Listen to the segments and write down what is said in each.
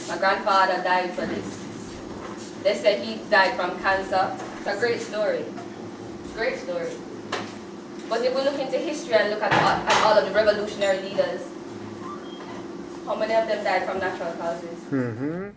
My grandfather died for this. They said he died from cancer. It's a great story. Great story. But if we look into history and look at all of the revolutionary leaders, how many of them died from natural causes? Mm-hmm.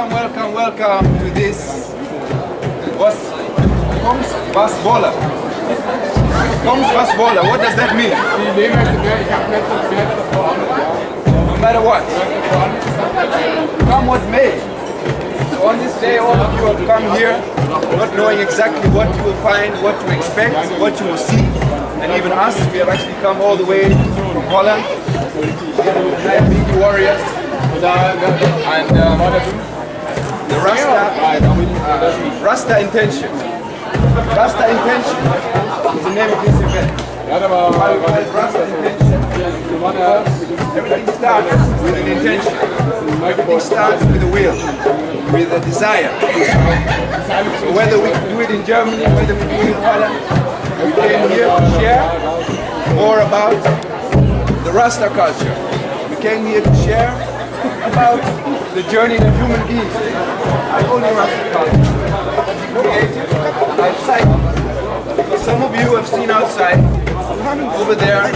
welcome to this Basbola. What does that mean? No matter what. Come what may. So on this day, all of you have come here, not knowing exactly what you will find, what to expect, what you will see, and even us, we have actually come all the way from Holland, together with the Binghi Warriors, and the Rasta Intention. Rasta Intention is the name of this event. Rasta Intention. Everything starts with an intention. Everything starts with a will, with a desire. So whether we do it in Germany, whether we do it in Holland, we came here to share more about the Rasta culture. We came here to share about the journey of human beings. Not only Rasta culture, creative outside. Because some of you have seen outside, over there,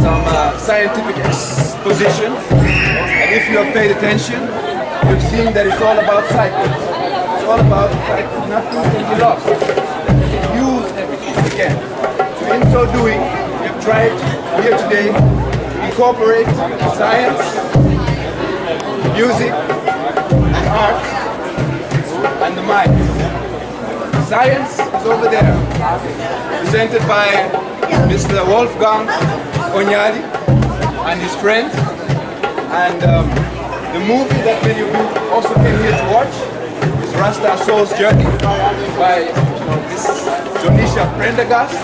some scientific exposition. And if you have paid attention, you've seen that it's all about cycles. It's all about cycles. Nothing can be lost. Use everything again. So in so doing, we have tried here today to incorporate science, music, and art, and the mind. Science is over there, presented by Mr. Wolfgang Onyeali and his friend. And the movie that many of you also came here to watch is Rasta Soul's Journey by this Donisha Prendergast,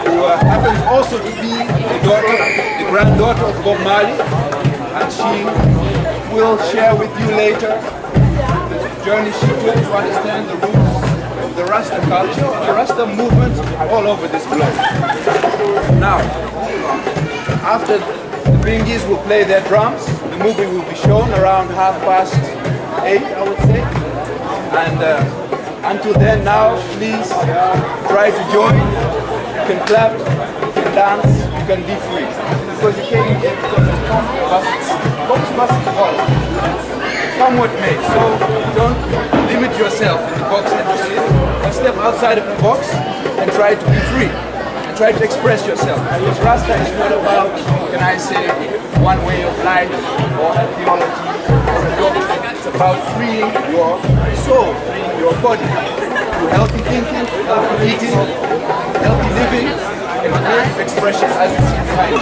who happens also to be the granddaughter of Bob Marley, and she will share with you later the journey she took to understand the roots of the Rasta culture, the Rasta movement all over this globe. Now, after the Binghis will play their drums, the movie will be shown around 8:30, I would say. And until then, now, please try to join. You can clap, you can dance, you can be free. Because you came here because of bus all. Come what may. So don't limit yourself in the box that you sit. But step outside of the box and try to be free. Try to express yourself. Because Rasta is not about, can I say, one way of life or theology or a doctrine. It's about freeing your soul, freeing your body through healthy thinking, healthy eating, healthy living, and creative expression as you see behind you.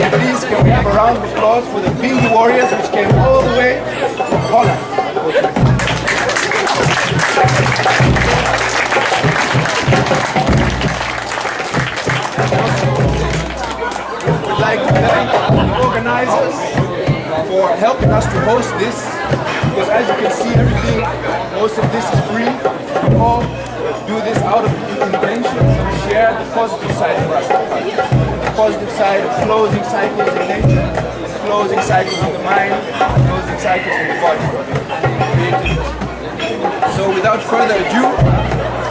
And please, can we have a round of applause for the Binghi Warriors, which came all the way from Holland. Like to thank the organizers for helping us to host this, because as you can see, everything, most of this is free. We all do this out of intention to share the positive side of Rasta culture, the positive side of closing cycles in nature, closing cycles in the mind, closing cycles in the body. So without further ado,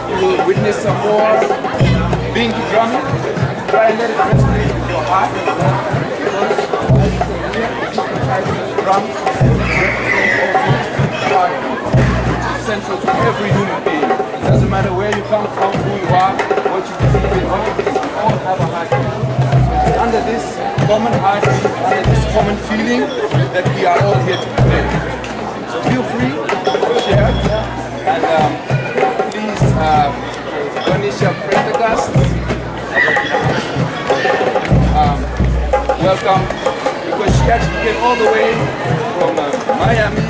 you will witness some more Binghi drumming. Try and let it resonate with your heart. Drums, which is central to every human being. It doesn't matter where you come from, who you are, what you believe in, what you believe. We all have a heartbeat. It's under this common heartbeat, under this common feeling, that we are all here today. So feel free to share. And please, Donisha Prendergast, welcome, because she actually came all the way from Miami,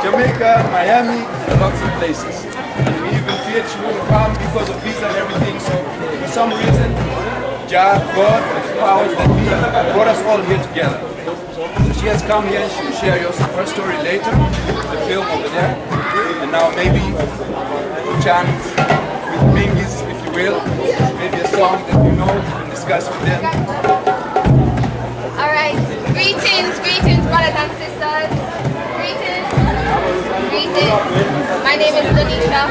Jamaica, Miami, and lots of places. And we even feared she wouldn't come because of visa and everything, so for some reason, God, the powers that be, brought us all here together. So she has come here and she will share her story later, the film over there, and now maybe a chant with Binghis, if you will, maybe a song that you know, you can discuss with them. Alright, greetings brothers and sisters. Greetings. My name is Donisha,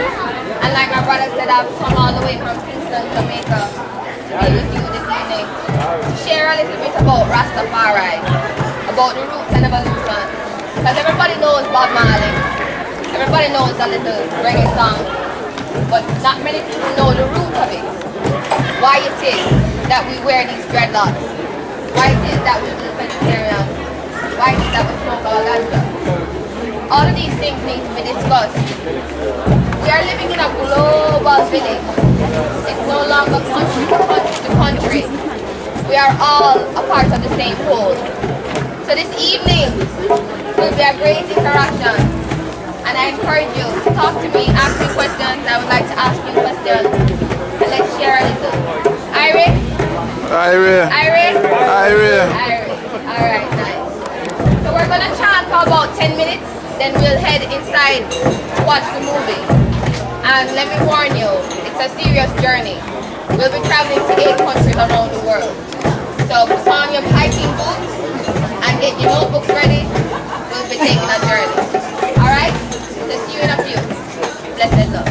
and like my brother said, I've come all the way from Kingston, Jamaica to be with you this evening to share a little bit about Rastafari, about the roots and evolution Because everybody knows Bob Marley. Everybody knows a little reggae song. But not many people know the root of it. Why it is that we wear these dreadlocks. Why it is that we eat vegetarian. Why it is that we smoke our ganja. All of these things need to be discussed. We are living in a global village. It's no longer country to country. We are all a part of the same whole. So this evening will be a great interaction. And I encourage you to talk to me, ask me questions. I would like to ask you questions. And let's share a little. Irie? Irie. Irie? Irie. Irie. Alright, nice. So we're gonna chant for about 10 minutes, then we'll head inside to watch the movie. And let me warn you, it's a serious journey. We'll be traveling to 8 countries around the world. So put on your hiking boots and get your notebooks ready. We'll be taking a journey. Alright? So see you in a few. Blessed love.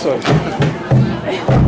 sorry. Right,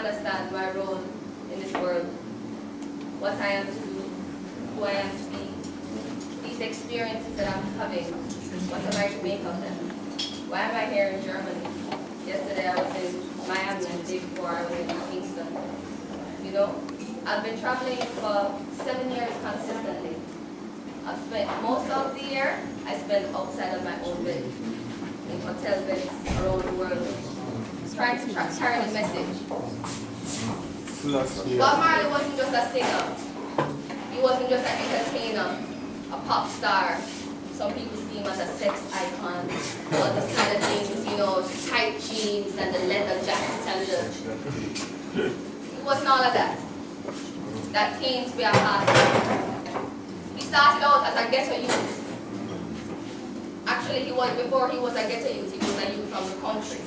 understand my role in this world, what I am to do, who I am to be, these experiences that I'm having, what am I to make of them? Why am I here in Germany? Yesterday I was in Miami and the day before I was in Kingston. You know, I've been traveling for 7 years consistently. I've spent most of the year, I spent outside of my own village, in hotel beds around the world, trying to carry the message. Bob Marley wasn't just a singer. He wasn't just an entertainer, a pop star. Some people see him as a sex icon, all these kind of things, you know, tight jeans and the leather jacket and the... It wasn't all of that. That came to be a part. He started out as a ghetto youth. Actually, before he was a ghetto youth, he was a youth from the country.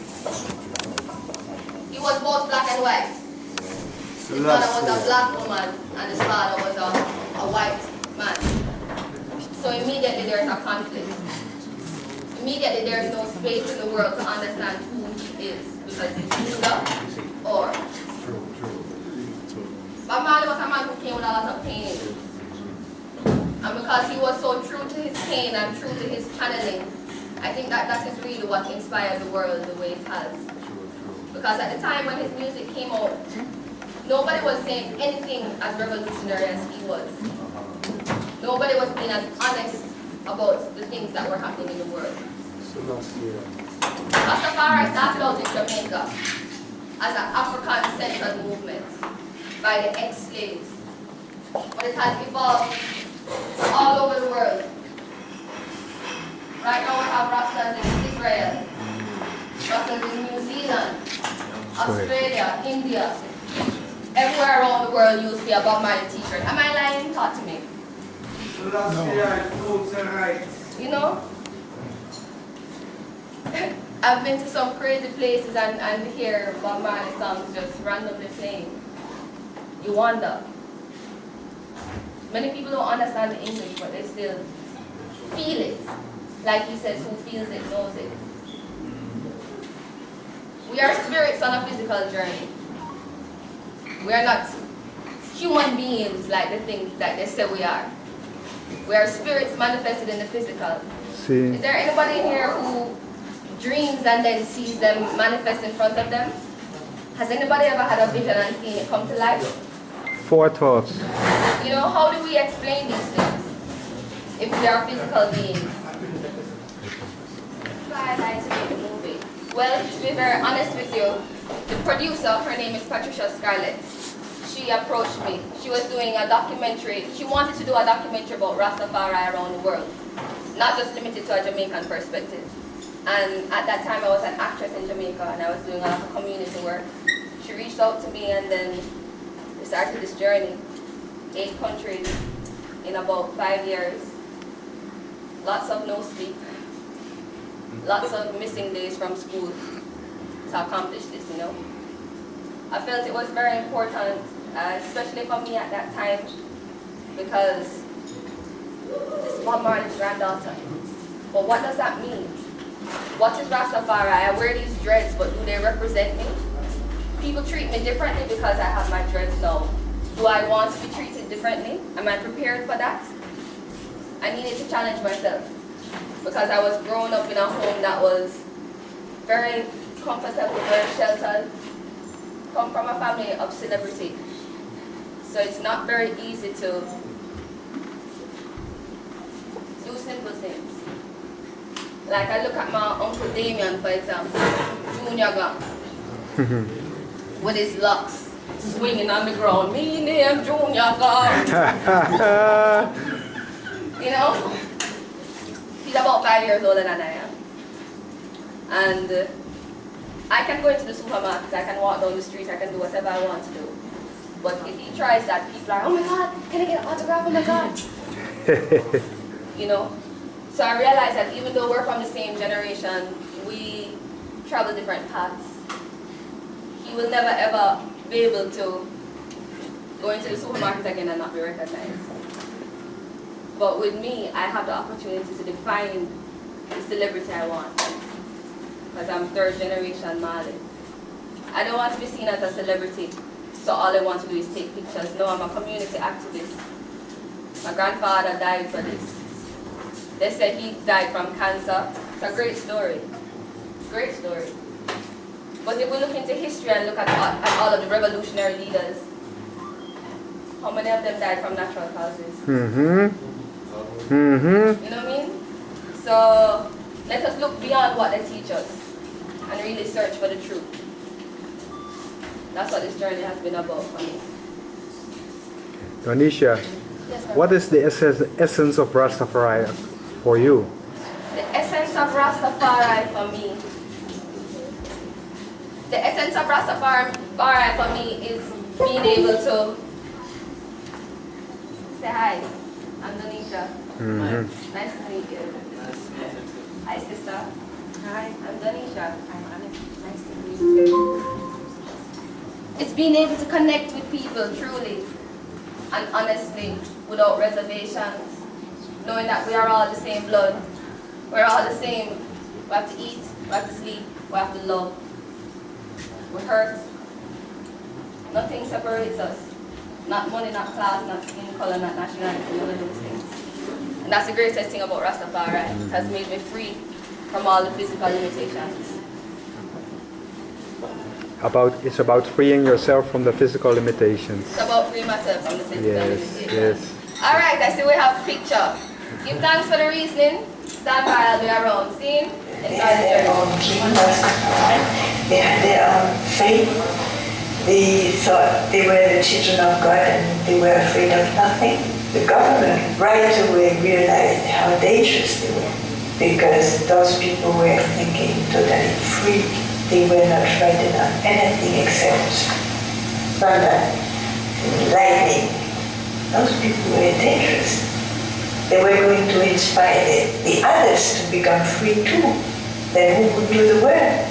He was both black and white. His mother was a black woman and his father was a white man. So immediately there's a conflict. Immediately there's no space in the world to understand who he is because he's Judah or. Bob Marley was a man who came with a lot of pain. And because he was so true to his pain and true to his channeling, I think that is really what inspired the world the way it has. Because at the time when his music came out, nobody was saying anything as revolutionary as he was. Nobody was being as honest about the things that were happening in the world. Rastafari started out in Jamaica as an African-centered movement by the ex-slaves. But it has evolved all over the world. Right now we have Rastas in Israel, Rastas in New Zealand, Australia, India. Everywhere around the world you'll see a Bob Marley t-shirt. Am I lying? Talk to me. You know? I've been to some crazy places and hear Bob Marley songs just randomly playing. You wonder. Many people don't understand the English, but they still feel it. Like he says, who feels it knows it. We are spirits on a physical journey. We are not human beings like the things that they say we are. We are spirits manifested in the physical. See. Is there anybody in here who dreams and then sees them manifest in front of them? Has anybody ever had a vision and seen it come to life? Forethoughts. You know, how do we explain these things if we are physical beings? Why I like to make a movie? Well, to be very honest with you, the producer, her name is Patricia Scarlett. She approached me. She was doing a documentary. She wanted to do a documentary about Rastafari around the world, not just limited to a Jamaican perspective. And at that time, I was an actress in Jamaica, and I was doing a lot of community work. She reached out to me, and then we started this journey. 8 countries in about 5 years. Lots of no sleep. Lots of missing days from school to accomplish this, you know. I felt it was very important, especially for me at that time, because this is Bob Marley's granddaughter. But what does that mean? What is Rastafari? I wear these dreads, but do they represent me? People treat me differently because I have my dreads now. Do I want to be treated differently? Am I prepared for that? I needed to challenge myself because I was growing up in a home that was very comfortable, very sheltered. Come from a family of celebrity. So it's not very easy to do simple things. Like I look at my Uncle Damien, for example, Junior Gang, with his locks swinging on the ground. Me name Junior Gang. You know? He's about 5 years older than I am. And I can go into the supermarket, I can walk down the street, I can do whatever I want to do. But if he tries that, people are, oh my God, can I get an autograph? Oh my God. You know? So I realized that even though we're from the same generation, we travel different paths. He will never ever be able to go into the supermarket again and not be recognized. But with me, I have the opportunity to define the celebrity I want. Because I'm 3rd generation Marley. I don't want to be seen as a celebrity, so all I want to do is take pictures. No, I'm a community activist. My grandfather died for this. They said he died from cancer. It's a great story. Great story. But if we look into history and look at all of the revolutionary leaders, how many of them died from natural causes? Mm-hmm. Mm-hmm. You know what I mean? So let us look beyond what they teach us and really search for the truth. That's what this journey has been about for me. Donisha, Yes, sir. what is the essence of Rastafari for you? The essence of Rastafari for me. The essence of Rastafari for me is being able to say hi. I'm Donisha. Mm-hmm. Nice to meet you. Hi, sister. Hi. I'm Donisha. I'm Anna. Nice to meet you. It's being able to connect with people truly and honestly, without reservations, knowing that we are all the same blood. We're all the same. We have to eat, we have to sleep, we have to love. We hurt. Nothing separates us. Not money, not class, not skin color, not nationality, none of those things. And that's the greatest thing about Rastafari. It has made me free from all the physical limitations. It's about freeing yourself from the physical limitations. It's about freeing myself from the physical limitations. Yes. All right, I see we have a picture. Give thanks for the reasoning. Stand by, I'll be around. See? They had their own king, they had their own faith. They thought they were the children of God and they were afraid of nothing. The government right away realized how dangerous they were because those people were thinking totally free. They were not frightened of anything except thunder, lightning. Those people were dangerous. They were going to inspire the others to become free too. Then who would do the work?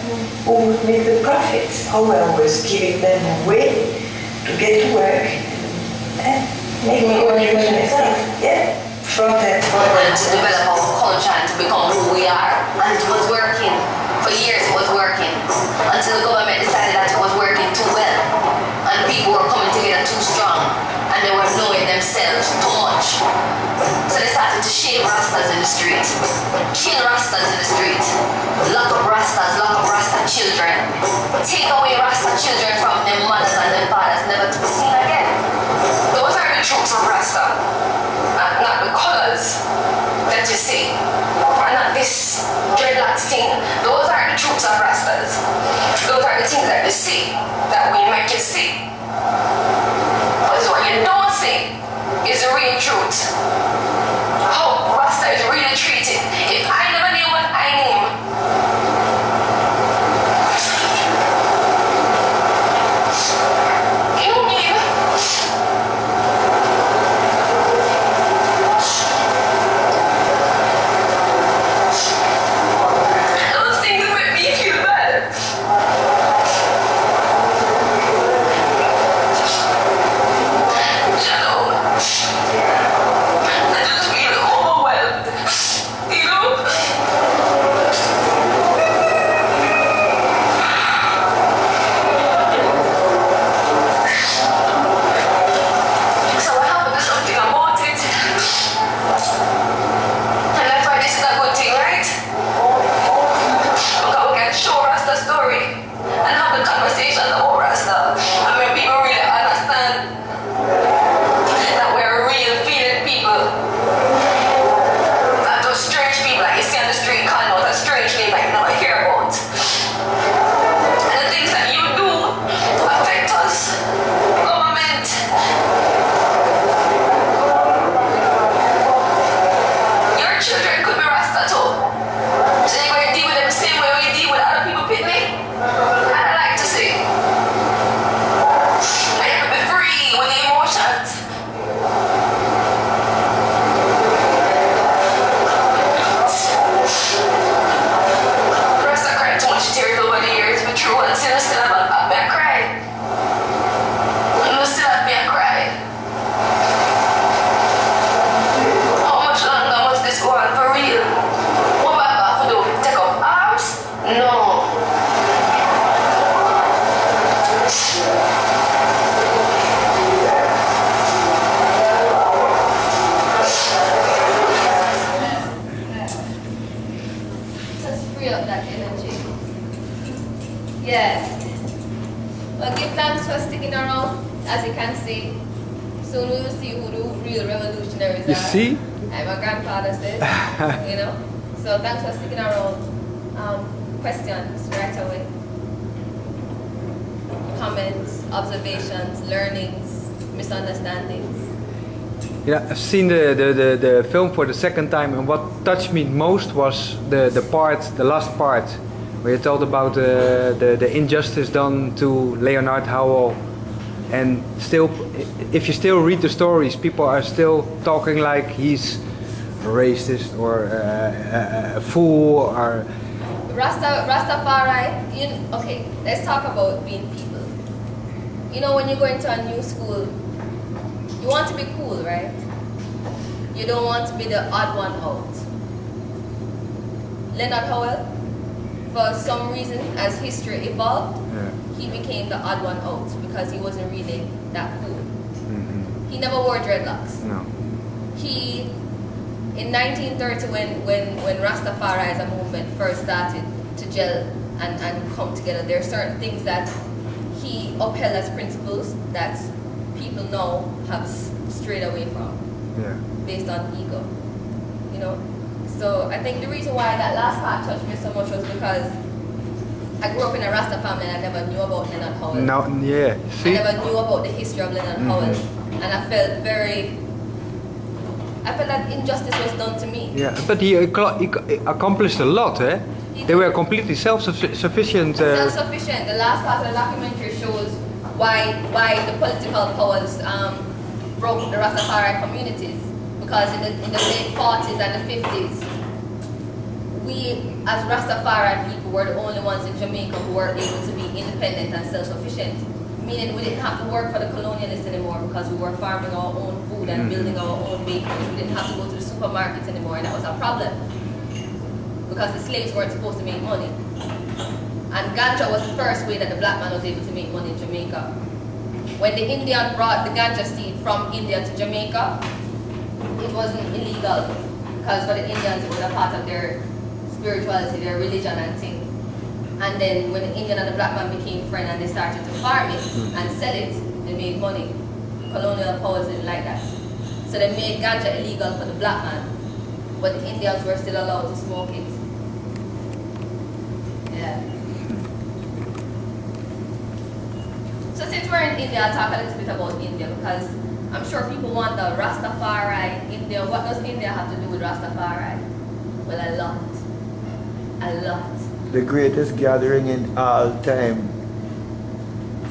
Who would make the profits? Howell was giving them a way to get to work and make money for themselves. Yeah. From that and to develop our culture and to become who we are. And it was working. For years it was working. Until the government decided that it was working too well. And people were coming together too strong. And they were knowing themselves too much. So they started to shave Rastas in the street. Kill Rastas in the street. Lock up Rastas, lock up Rasta children. Take away Rasta children from their mothers and their fathers, never to be seen again. Those are the troops of Rasta. Not the colors that you see. And not this dreadlocks thing. Those are the troops of Rastas. Those are the things that you see, that we make you see. But what you don't see is the real truth. How Rasta is really treated. If I never knew what I knew, thanks for sticking around. As you can see, soon we will see who the real revolutionaries are. You see? Like my grandfather said, you know. So thanks for sticking around. Questions right away. Comments, observations, learnings, misunderstandings. Yeah, I've seen the film for the second time, and what touched me most was the last part, where you told about the injustice done to Leonard Howell, and still, if you still read the stories, people are still talking like he's a racist or a fool or. Rastafari. Okay, let's talk about being people. You know, when you go into a new school, you want to be cool, right? You don't want to be the odd one out. Leonard Howell, for some reason, as history evolved, he became the odd one out because he wasn't really that cool. Mm-hmm. He never wore dreadlocks. No. He, in 1930, when Rastafari as a movement first started to gel and come together, there are certain things that he upheld as principles that people now have strayed away from, based on ego, you know. So I think the reason why that last part touched me so much was because I grew up in a Rasta family and I never knew about Leonard Howell. No, yeah. See? I never knew about the history of Leonard Howell, and I felt that injustice was done to me. Yeah, but he accomplished a lot, eh? They were completely self-sufficient. Self-sufficient. The last part of the documentary shows why the political powers broke the Rastafari communities, because in the late 40s and the 50s, we as Rastafari people were the only ones in Jamaica who were able to be independent and self-sufficient, meaning we didn't have to work for the colonialists anymore because we were farming our own food and building our own bakeries. We didn't have to go to the supermarkets anymore, and that was a problem because the slaves weren't supposed to make money. And ganja was the first way that the black man was able to make money in Jamaica. When the Indian brought the ganja seed from India to Jamaica, it wasn't illegal because for the Indians it was a part of their spirituality, their religion and thing. And then when the Indian and the black man became friends and they started to farm it and sell it, they made money. Colonial powers didn't like that. So they made ganja illegal for the black man, but the Indians were still allowed to smoke it. Yeah. So since we're in India, I'll talk a little bit about India because I'm sure people wonder, Rastafari, India, what does India have to do with Rastafari? Well, a lot. A lot. The greatest gathering in all time,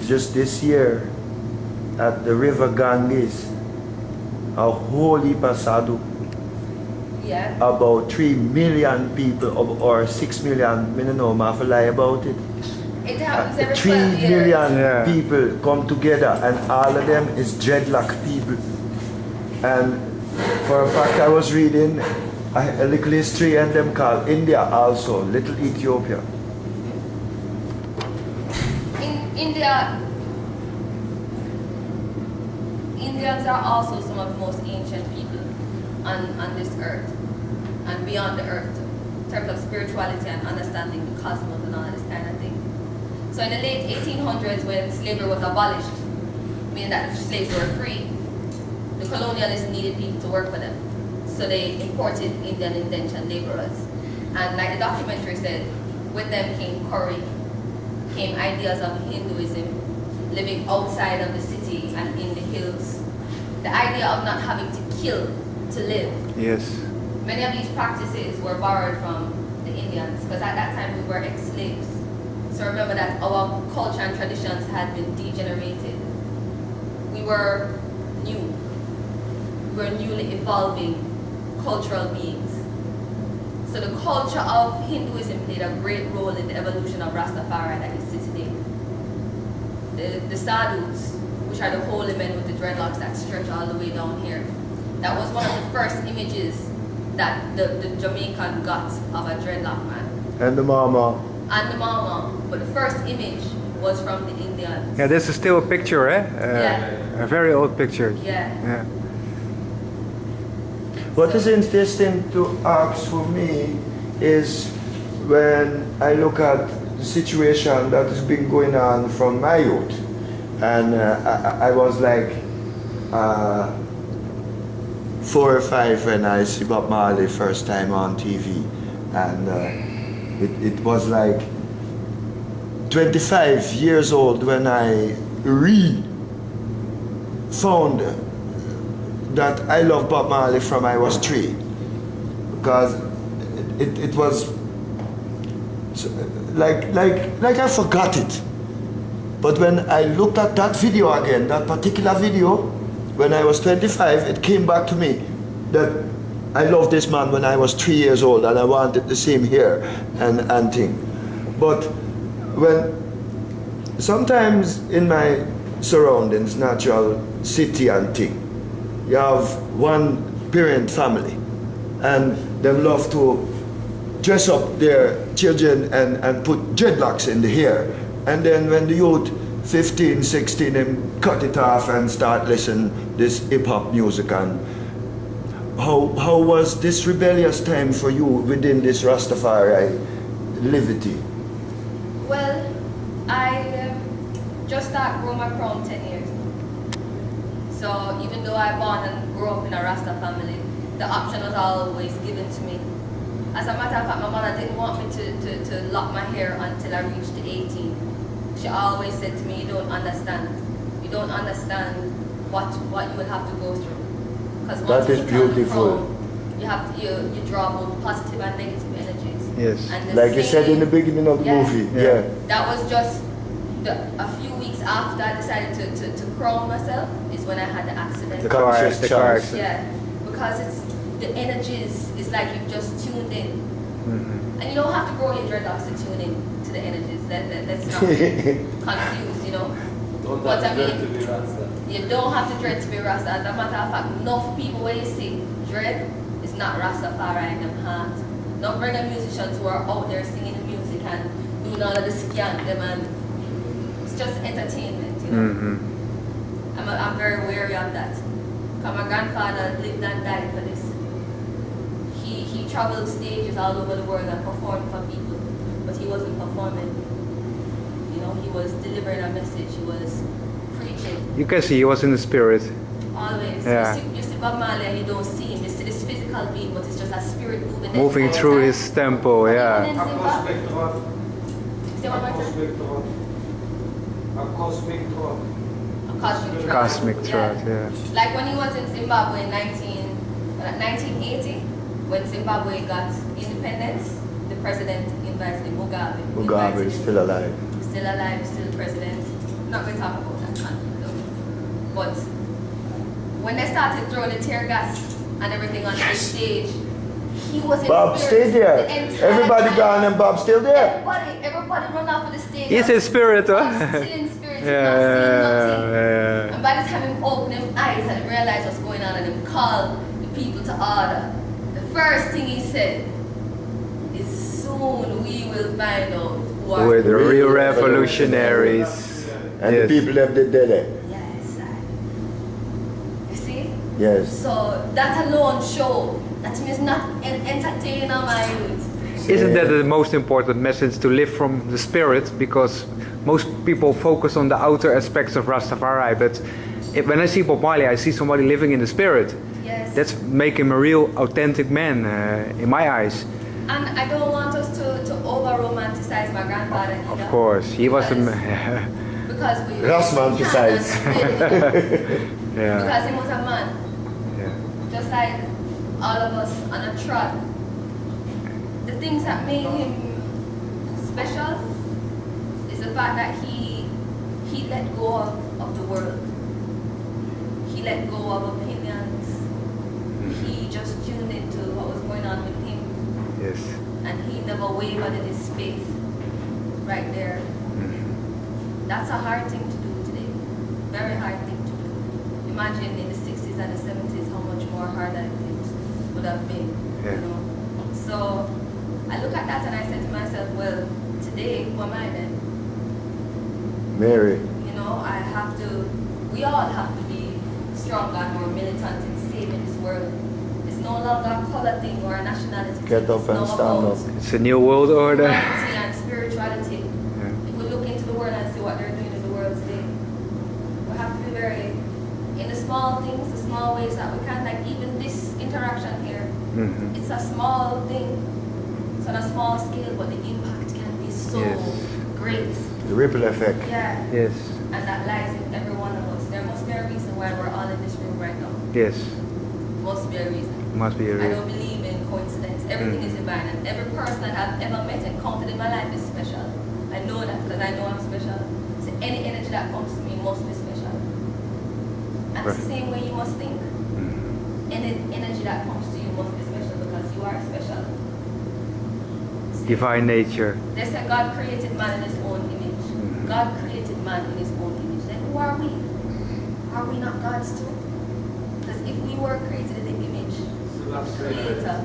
just this year, at the river Ganges, a whole heap of sadhu. Yeah. About 3 million people, or 6 million, I don't know, I have to lie about it. It happens every 3 12 years. million people come together, and all of them is dreadlock people. And for a fact, I was reading a little history and them called India also, Little Ethiopia. In India, Indians are also some of the most ancient people on this earth and beyond the earth in terms of spirituality and understanding the cosmos and all this kind of thing. So in the late 1800s, when slavery was abolished, meaning that the slaves were free, the colonialists needed people to work for them. So they imported Indian indentured laborers. And like the documentary said, with them came curry, came ideas of Hinduism, living outside of the city and in the hills. The idea of not having to kill to live. Yes. Many of these practices were borrowed from the Indians because at that time we were ex-slaves. So remember that our culture and traditions had been degenerated. We were new. We were newly evolving cultural beings. So the culture of Hinduism played a great role in the evolution of Rastafari that you see today. The sadhus, which are the holy men with the dreadlocks that stretch all the way down here, that was one of the first images that the Jamaican got of a dreadlock man. And the mama. And the mama, but the first image was from the Indians. Yeah, this is still a picture, eh? Yeah. A very old picture. Yeah. Yeah. What is interesting to ask for me is when I look at the situation that has been going on from my youth, And I was like 4 or 5 when I see Bob Marley first time on TV, and it was like 25 years old when I found that I love Bob Marley from I was 3, because it was like I forgot it. But when I looked at that video again, that particular video, when I was 25, it came back to me that I loved this man when I was 3 years old, and I wanted the same hair and thing. But when sometimes in my surroundings, natural city and thing, you have one parent family, and they love to dress up their children and put dreadlocks in the hair. And then when the youth, 15, 16, them cut it off and start listening this hip-hop music. And how was this rebellious time for you within this Rastafari liberty? Well, I just started growing my crown 10 years. So even though I born and grew up in a Rasta family, the option was always given to me. As a matter of fact, my mother didn't want me to lock my hair until I reached 18. She always said to me, you don't understand. You don't understand what you will have to go through. Because That is beautiful. You draw both positive and negative energies. Yes. And the Like you said in the beginning of the Yes. movie. Yeah. That was just a few weeks after I decided to crown myself is when I had the accident. The car Conscious choice. Yeah, because it's the energies. It's like you've just tuned in, Mm-hmm. and you don't have to grow your dreadlocks to tune in to the energies. Let's not be confused, you know. But I mean, you don't have to dread to be Rasta. As a matter of fact, enough people where you see dread is not Rastafari in them heart. Not reggae musicians who are out there singing the music and doing all of the scan them, and it's just entertainment, you know. Mm-hmm. I'm very wary of that. Because my grandfather lived and died for this. He traveled stages all over the world and performed for people, but he wasn't performing. You know, he was delivering a message. He was preaching. You can see he was in the spirit. Always. Yeah. You see Bob Marley and you don't see him. You see this physical being, but it's just a spirit moving. Moving through his tempo, yeah. Even in Zimbabwe. See what I'm saying? Cosmic throat, yeah. Like when he was in Zimbabwe in 1980, when Zimbabwe got independence, the president invited him, Mugabe. Mugabe is still alive. Still alive, still president. Not going to talk about that though. But when they started throwing the tear gas and everything on the stage, he was in Bob spirit stayed there. the entire Everybody time. gone and Bob still there. Everybody run off of the stage. He's in spirit, Bob's huh? still in spirit, Yeah, not seeing nothing. yeah. And by the time he opened his eyes and realized what's going on and he called the people to order, the first thing he said is, soon we will find out who are With the the real revolutionaries. And Yes. the people left it there. Yes, you see? Yes. So that alone show that means not entertain my youth. Isn't that the most important message, to live from the spirit? Because most people focus on the outer aspects of Rastafari, but when I see Bob Marley, I see somebody living in the spirit. Yes. That's make him a real authentic man in my eyes. And I don't want us to over-romanticize my grandfather either. Of course, he was a Because we Romanticize. yeah. Because he was a man. Yeah. Just like all of us on a trot. The things that made him special is the fact that he let go of the world. He let go of opinions. He just tuned into what was going on with him. Yes. And he never wavered in his faith. Right there. That's a hard thing to do today. Very hard thing to do. Imagine in the 60s and the 70s how much more harder it would have been. Yeah. You know? So I look at that and I say to myself, well, today, who am I then? Mary. You know, we all have to be stronger and more militant in saving this world. It's no longer a color thing or a nationality thing. Get up It's and now stand about up. It's a new world order. humanity and spirituality. If we look into the world and see what they're doing in the world today, small things, the small ways that we can, like even this interaction here, it's a small thing. It's on a small scale, but the impact can be so great. The ripple effect. Yeah. Yes. And that lies in every one of us. There must be a reason why we're all in this room right now. Yes. Must be a reason. Must be a I reason. don't believe in coincidence. Everything is divine, and every person that I've ever met and counted in my life is special. I know that because I know I'm special. So any energy that comes to me must be special. And it's the same way you must think. Any energy that comes to you must be special because you are special. Divine nature. They say God created man in his own image. God created man in his own image. Then who are we? Are we not God's too? Because if we were created in the image creator,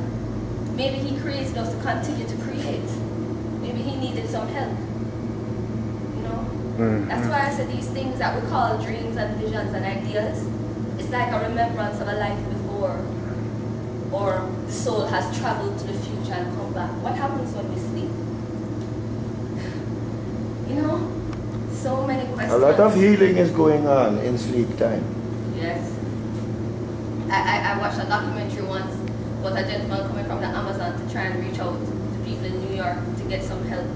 maybe he created us to continue to create. Maybe he needed some help. You know? That's why I said these things that we call dreams and visions and ideas, it's like a remembrance of a life before. Or the soul has traveled to the future and come back. What happens when we sleep? You know? So many questions. A lot of healing is going on in sleep time. Yes. I watched a documentary once about a gentleman coming from the Amazon to try and reach out to people in New York to get some help.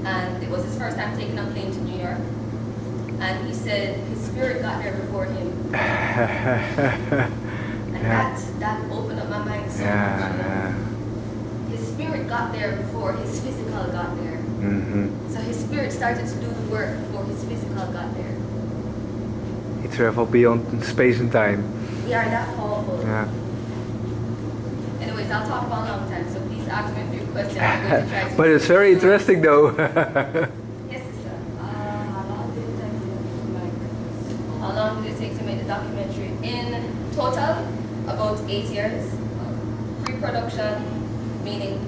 And it was his first time taking a plane to New York. And he said his spirit got there before him. And that opened up my mind so much. You know? His spirit got there before his physical got there. So his spirit started to do the work before his physical got there. He traveled beyond space and time. We are that powerful. Yeah. Anyways, I'll talk about a long time, so please ask me a few questions. I'm going to try to But it's very interesting though. Yes, sister. How long did it take How long did it take to make the documentary? In total, about 8 years. Pre-production, meaning,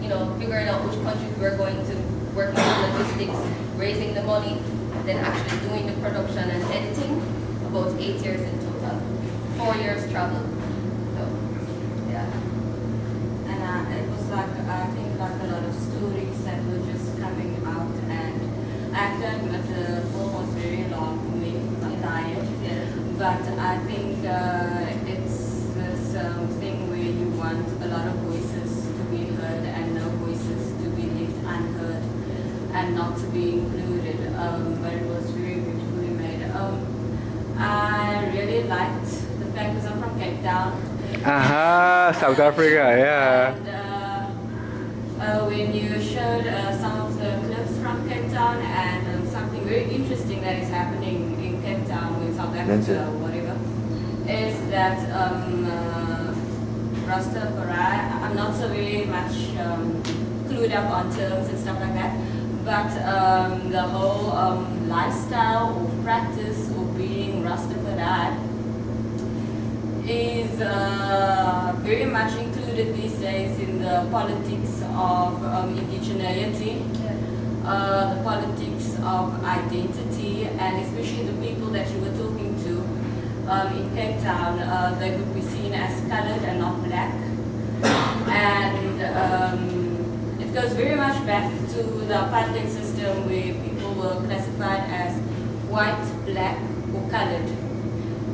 you know, figuring out which countries we're going to, working on logistics, raising the money, then actually doing the production and editing, about 8 years in total. 4 years travel. So, yeah. And it was like, I think like a lot of stories that were just coming out, and I have to admit the film was very long for me, I'm tired. Yeah. But I think it's this thing where you want a lot of voices to be heard and no voices to be left unheard and not to be included. But it was very beautifully made. I really liked the fact that I'm from Cape Town. South Africa, yeah. And when you showed some of the clips from Cape Town and something very interesting that is happening in Cape Town with South Africa or whatever, is that Rasta, I'm not so very much clued up on terms and stuff like that, but the whole lifestyle or practice of being Rastafari is very much included these days in the politics of indigeneity, the politics of identity, and especially the people that you were talking to in Cape Town, they would be seen as colored and not black. And it goes very much back to the apartheid system where people were classified as white, black, or colored.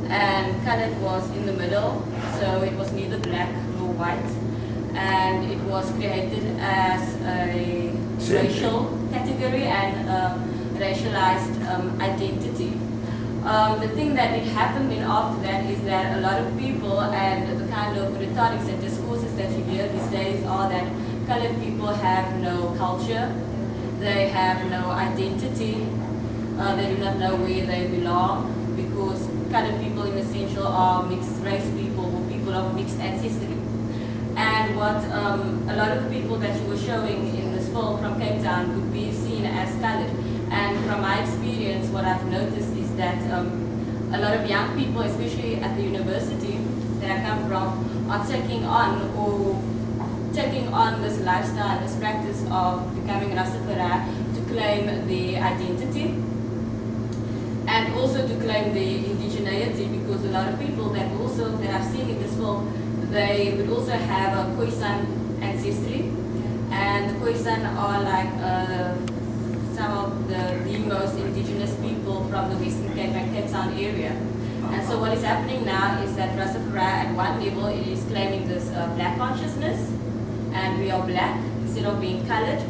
And colored was in the middle, so it was neither black nor white, and it was created as a racial category and racialized identity. The thing that did happen then after that is that a lot of people and the kind of rhetorics and discourses that you hear these days are that colored people have no culture, they have no identity, they do not know where they belong, because colored people in essential are mixed race people or people of mixed ancestry. And what a lot of people that you were showing in this film from Cape Town would be seen as colored. And from my experience, what I've noticed is that a lot of young people, especially at the university that I come from, are taking on this lifestyle, this practice of becoming Rastafari to claim the identity and also to claim the indigeneity, because a lot of people that I've seen in this film, they would also have a Khoisan ancestry, and Khoisan are like some of the most indigenous people from the Western Cape and Cape Town area. And so what is happening now is that Rastafari at one level it is claiming this black consciousness, and we are black instead of being colored.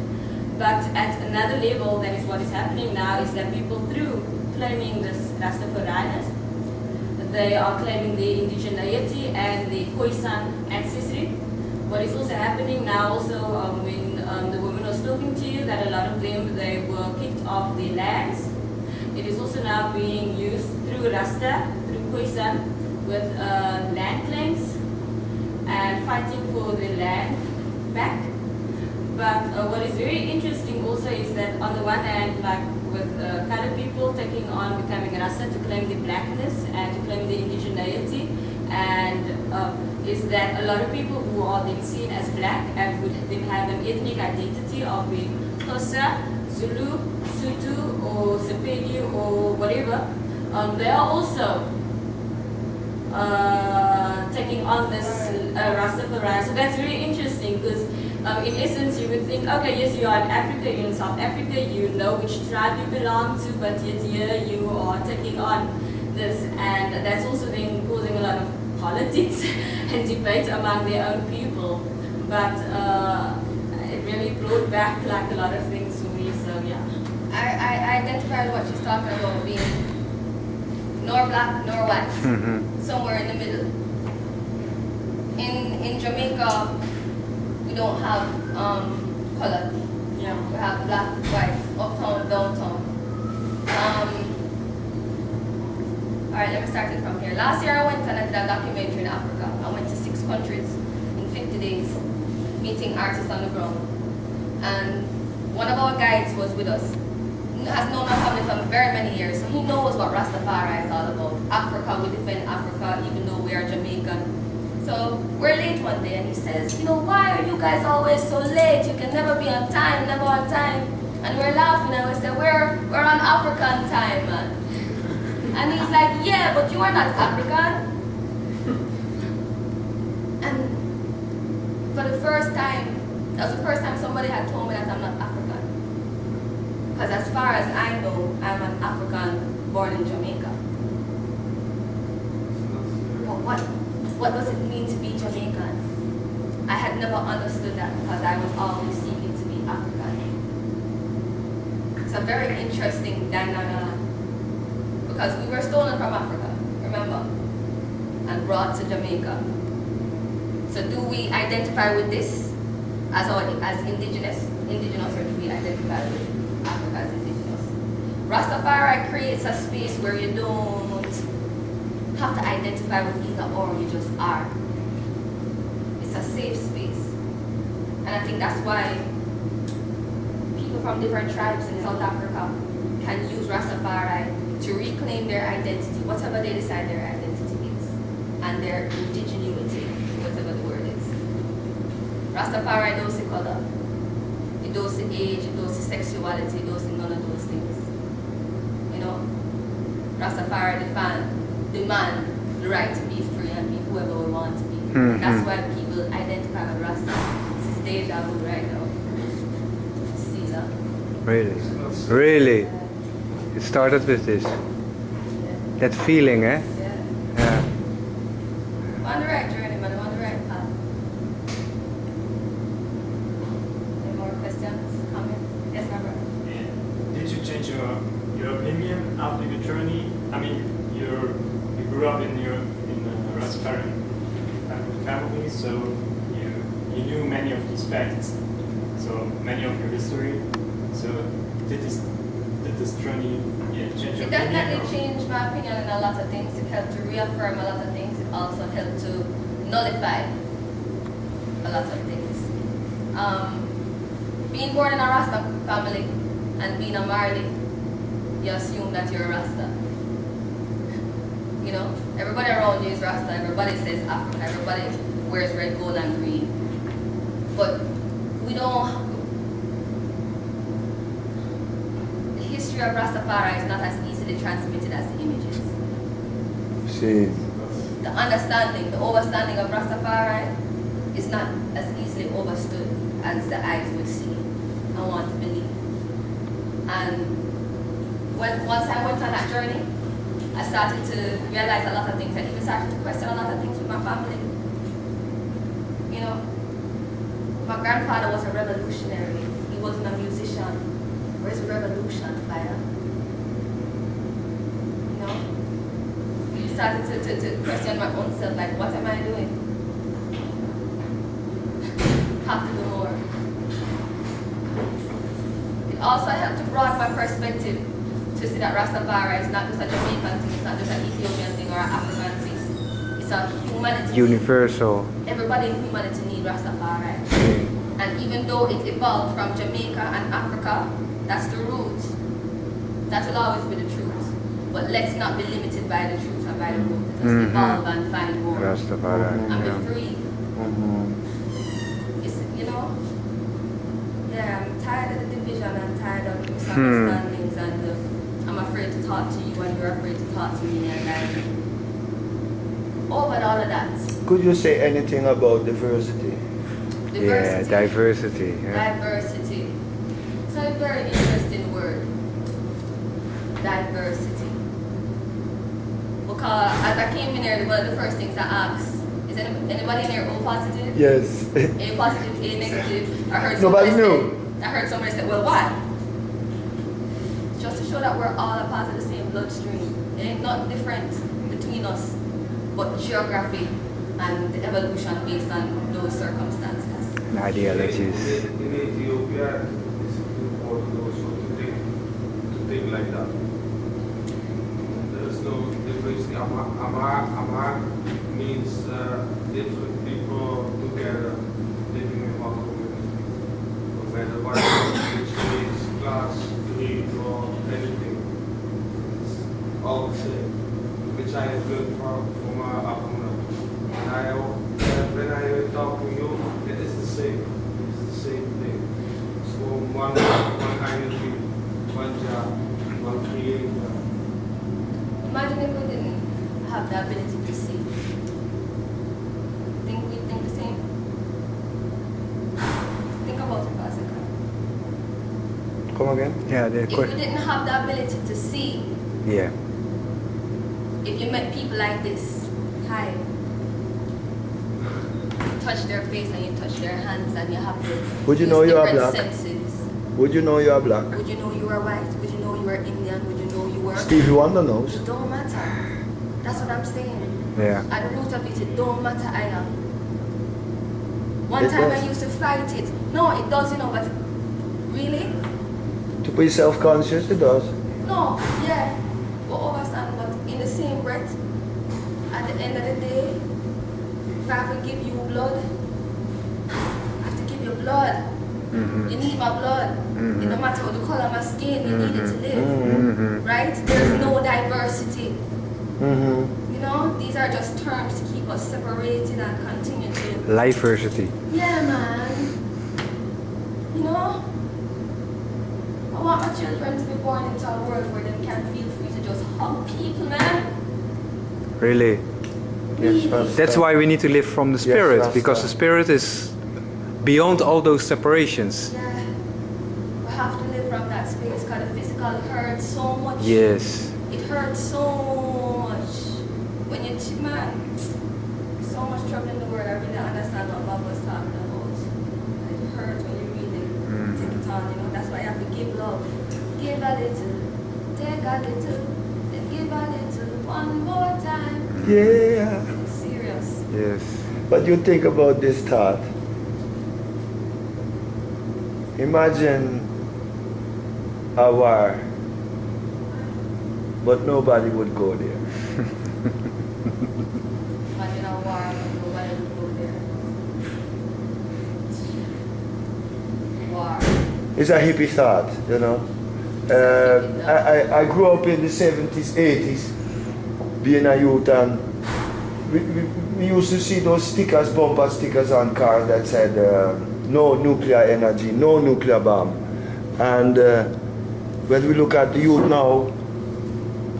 But at another level, that is what is happening now, is that people through claiming this Rastafarianism, they are claiming the indigeneity and the Khoisan ancestry. What is also happening now also when the women was talking to you, that a lot of them, they were kicked off their lands. It is also now being used through Rasta, through Khoisan, with land claims and fighting for the land back. But what is very interesting also is that on the one hand, like with colored people taking on becoming Rasta to claim the blackness and to claim the indigeneity, and is that a lot of people who are then seen as black and would then have an ethnic identity of being Xhosa, Zulu, Sotho, or Sepedi, or whatever, they are also taking on this Rastafari. So that's very interesting because in essence you would think, okay, yes, you are in Africa, you're in South Africa, you know which tribe you belong to, but yet here you are taking on this, and that's also then causing a lot of politics and debate among their own people. But it really brought back like a lot of things for me, so yeah. I identified what she's talking about being nor black nor white, somewhere in the middle. In Jamaica, we don't have color. Yeah. We have black, white, uptown, downtown. Alright, let me start it from here. Last year I went and I did a documentary in Africa. I went to 6 countries in 50 days, meeting artists on the ground. And one of our guides was with us. He has known our family for very many years, so he knows what Rastafari is all about. Africa, we defend Africa even though we are Jamaican. So we're late one day and he says, you know, why are you guys always so late? You can never be on time, never on time. And we're laughing and we say, we're on African time, man. And he's like, yeah, but you are not African. And for the first time, that was the first time somebody had told me that I'm not African. Because as far as I know, I'm an African born in Jamaica. But what does it mean to be Jamaican? I had never understood that because I was always seeking to be African. It's a very interesting dynamic because we were stolen from Africa, remember, and brought to Jamaica. So do we identify with this as indigenous, or do we identify with Africa as indigenous? Rastafari creates a space where you don't have to identify with either or, you just are. It's a safe space. And I think that's why people from different tribes in South Africa can use Rastafari to reclaim their identity, whatever they decide their identity is, and their indigenuity, whatever the word is. Rastafari knows the color, it knows the age, it knows the sexuality, it knows none of those things. You know, Rastafari demand the right to be free and be whoever we want to be. That's why people identify with Rasta. This is deja vu right now. See that? Really? It started with this. That feeling, eh? Yeah. I'm on the right journey, man. I'm on the right path. Any more questions, comments? Yes, my brother. Did you change your opinion after your journey? I mean, you grew up in a Rastafarian family, so you knew many of these facts, so many of your history. So did this journey change your opinion? It definitely changed my opinion on a lot of things. It helped to reaffirm a lot of things. It also helped to nullify a lot of things. Being born in a Rasta family and being a Marley, you assume that you're a Rasta. You know, everybody around you is Rasta, everybody says Africa, everybody wears red, gold, and green. But we don't. The history of Rastafari is not as easily transmitted as the images. See. The understanding, the overstanding of Rastafari is not as easily overstood as the eyes would see and want to believe. And once I went on that journey, I started to realize a lot of things. I even started to question a lot of things with my family. You know, my grandfather was a revolutionary. He wasn't a musician. Where's the revolution, fire? You know? I started to question my own self, like, what am I doing? Have to do more. It also helped to broaden my perspective to see that Rastafari is not just a Jamaican thing, it's not just an Ethiopian thing or an African thing. It's a humanity. Universal. Everybody in humanity needs Rastafari. And even though it evolved from Jamaica and Africa, that's the root. That will always be the truth. But let's not be limited by the truth and by the root. Let's evolve and find more. Rastafari. And be free. It's, you know, yeah, I'm tired of the division, I'm tired of the misunderstandings, and I'm afraid to talk to you and you're afraid to talk to me, and over all of that. Could you say anything about diversity? Yeah, diversity. Yeah. Diversity. It's a very interesting word. Diversity. Because as I came in here, one of the first things I asked, is anybody in here O positive? Yes. A positive, A negative. Nobody knew. I heard somebody say, well, why? Just to show that we're all a part of the same bloodstream. There ain't nothing different between us, but geography and the evolution based on those circumstances. Ideologies. In Ethiopia, it's important also to think like that. There's no diversity. Amar means different people together living in one community. No matter what, which race, class, creed, or anything. It's all the same. Which I have learned from Abuna. When I talk to you, it is the same. It's the same thing. So one energy, one job, one creator. Imagine if we didn't have the ability to see. Think we'd think the same? Think about it for a second. Come again? Yeah, the If we didn't have the ability to see, yeah. if you met people like this, hi, you touch their face and you touch their hands and you have to Would you use know you are different black? senses. Would you know you are black? Would you know you are white? Would you know you are Indian? Would you know you were? Stevie Wonder knows. It don't matter. That's what I'm saying. Yeah. At the root of it don't matter either. One It time does. I used to fight it. No, it does, you know, but really? To be self-conscious, it does. No, yeah. But overstand, but in the same breath, at the end of the day, if I have to give you blood, I have to give you blood. You need my blood. It no matter what the color of my skin, you need it to live. Right? There's no diversity. You know, these are just terms to keep us separated and continue to. Diversity. Yeah, man. You know, I want my children to be born into a world where they can feel free to just hug people, man. Really. Really. That's why we need to live from the spirit, Rasta. because the spirit is beyond all those separations. Yeah. We have to live from that space because the physical hurts so much. Yes. It hurts so much. When you, man, so much trouble in the world. I really understand what Bob was talking about. It hurts when you really take it on, you know. That's why you have to give love. Give a little, take a little, then give a little, one more time. Yeah. It's serious. Yes. But you think about this thought. Imagine a war, but nobody would go there. Imagine a war, but nobody would go there. War. It's a hippie thought, you know. I grew up in the 70s, 80s, being a youth, and we used to see those stickers, bumper stickers on cars that said, no nuclear energy, no nuclear bomb. And when we look at the youth now,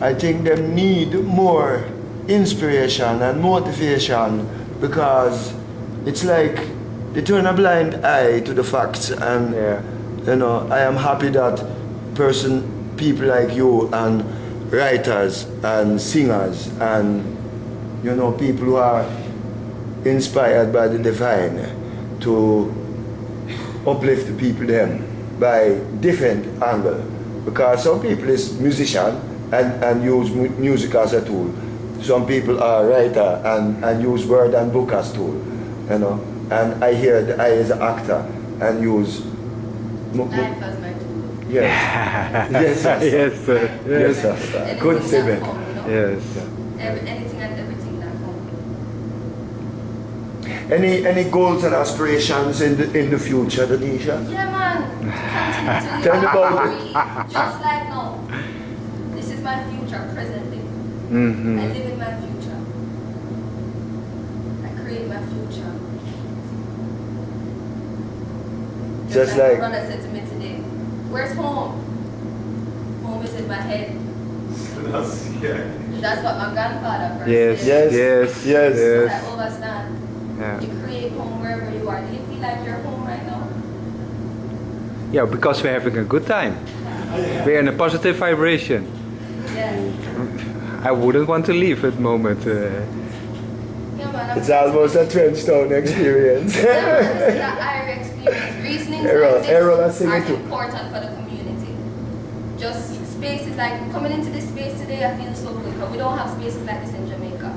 I think they need more inspiration and motivation, because it's like they turn a blind eye to the facts. And you know, I am happy that people like you and writers and singers and people who are inspired by the divine to uplift the people them by different angle, because some people is musician and use music as a tool. Some people are writer and use word and book as tool, and I hear that I as an actor and use Life as my tool. yes yes sir. Yes, sir. Yes, sir. Good statement. Yes. Anything and everything that comes. Any goals and aspirations in the future, Donisha? Yeah, man. Continue to Tell me live about free, just like now. This is my future presently. Mm-hmm. I live in my future. I create my future. Just my like- brother said to me today, where's home? Home is in my head. That's what my grandfather first Yes, said. yes, Yes. yes. I understand. Yeah. You create home wherever you are. Do you feel like you're home right now? Yeah, because we're having a good time. We're in a positive vibration. Yeah. I wouldn't want to leave at the moment. Yeah, man. It's almost a trench town experience. Yeah, man, this is an Irish experience. Reasonings Errol, like this Errol, I sing are it too. important for the community. Just spaces like coming into this space today, I feel so good. But we don't have spaces like this in Jamaica,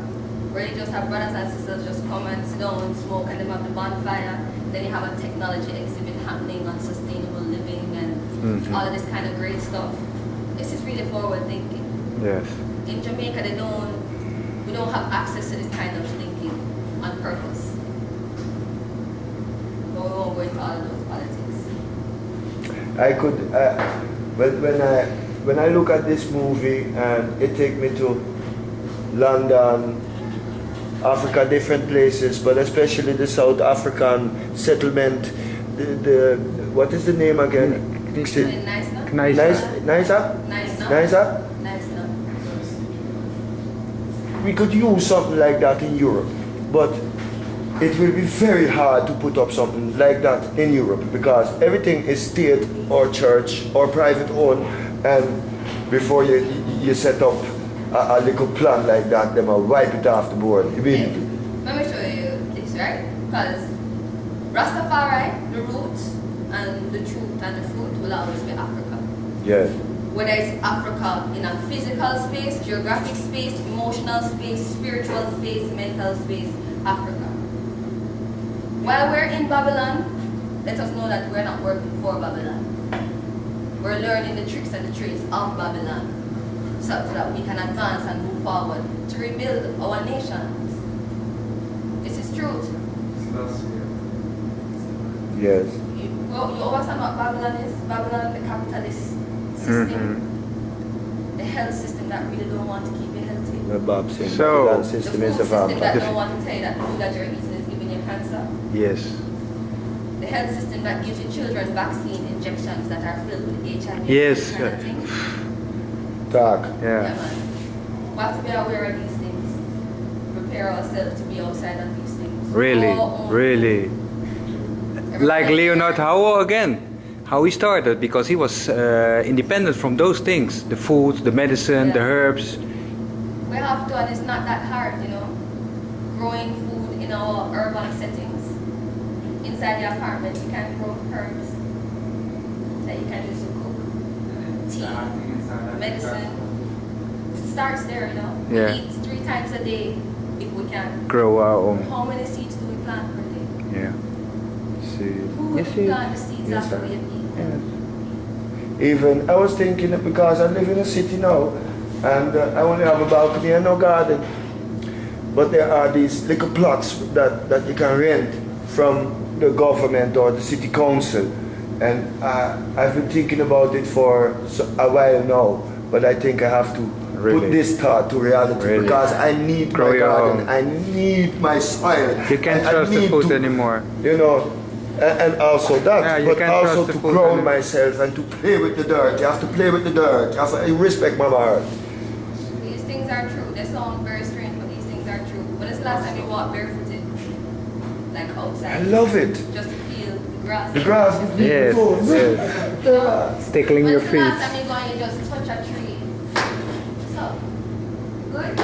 where you just have brothers and sisters just come and sit down and smoke, and then have the bonfire. Then you have a technology exhibit happening on sustainable living and all of this kind of great stuff. This is really forward thinking. Yes. In Jamaica, we don't have access to this kind of thinking on purpose. But we won't go into all of those politics. I could, when I look at this movie and it take me to London, Africa, different places, but especially the South African settlement. What is the name again? Nice, no? Nisa? We could use something like that in Europe, but it will be very hard to put up something like that in Europe, because everything is state or church or private owned, and before you set up a little plan like that, they will wipe it off the board immediately. Let me show you this, right? Because Rastafari, the roots and the truth and the fruit will always be Africa. Yes. Whether it's Africa in a physical space, geographic space, emotional space, spiritual space, mental space, Africa. While we're in Babylon, let us know that we're not working for Babylon. We're learning the tricks and the trades of Babylon, so that we can advance and move forward to rebuild our nations. This is truth. Yes. You understand what Babylon is? Babylon, the capitalist system, the health system that really don't want to keep you healthy. The Bob saying So- that The system food is the system that vampire. don't want to tell you that the food that you're eating is giving you cancer. Yes. The health system that gives you children vaccine injections that are filled with HIV. Yes. Kind of thing. Talk. Yeah, Yeah. man. We have to be aware of these things. Prepare ourselves to be outside of these things. Really, Our own- really. Like Leonard Howell again, how he started, because he was independent from those things, the food, the medicine, the Yeah. herbs. We have to, and it's not that hard, growing food in our urban settings. Inside the apartment, you can grow herbs that you can use to cook, tea, medicine. It starts there, Yeah. We eat 3 times a day if we can. Grow our own. How many seeds do we plant per day? Yeah. See. Who You would see? plant the seeds Yes, after sir. we have eaten? Even I was thinking that because I live in a city now, and I only have a balcony and no garden, but there are these little plots that you can rent from the government or the city council, and I've been thinking about it for a while now, but I think I have to Really? put this thought to reality, Really? because I need Grow my your garden, own. I need my soil. You can't I trust the need food to, anymore. And also that, Yeah, you but can't also trust the to food ground anymore. myself and to play with the dirt. You have to play with the dirt. You have to respect my heart. These things are true. They sound very strange, but these things are true. When is the last time you walked barefooted? Like outside? I love it. Just to feel the grass. The grass gives me Yes, bones. yes. You know, Tickling when your is the last feet. time you go and you just touch a tree? Good.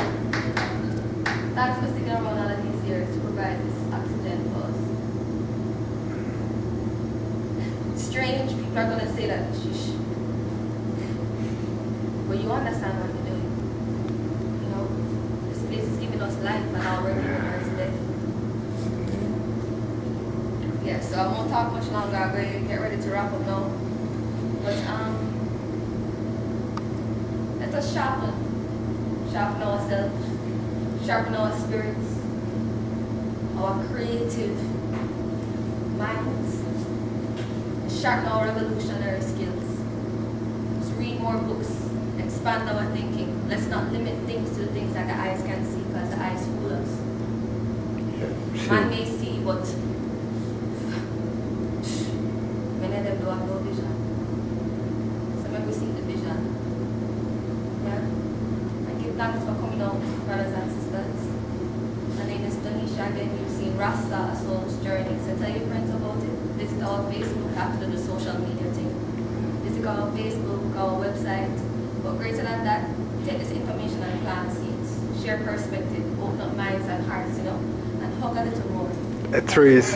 Thanks for sticking around all of these years to provide this oxygen for us. Strange, people are gonna say that, shush. But you understand what you're doing. You know, this place is giving us life and our regular is death. Yeah, so I won't talk much longer. I'm going to get ready to wrap up now. But let us sharpen ourselves, sharpen our spirits, our creative minds, sharpen our revolutionary skills. Let's read more books, expand our thinking. Let's not limit things to the things that the eyes can see, because the eyes fool us. Man may see, but many of them don't have no vision. So maybe we see the vision. Yeah? I give thanks for coming out, brothers and sisters. My name is Donisha. Again, you've seen Rasta, A Soul's Journey. So tell your friends about it. Visit our Facebook after the social media thing. Visit our Facebook, our website. But greater than that, take this information and plant seeds. Share perspective, open up minds and hearts, you know, and hug a little more. Trees.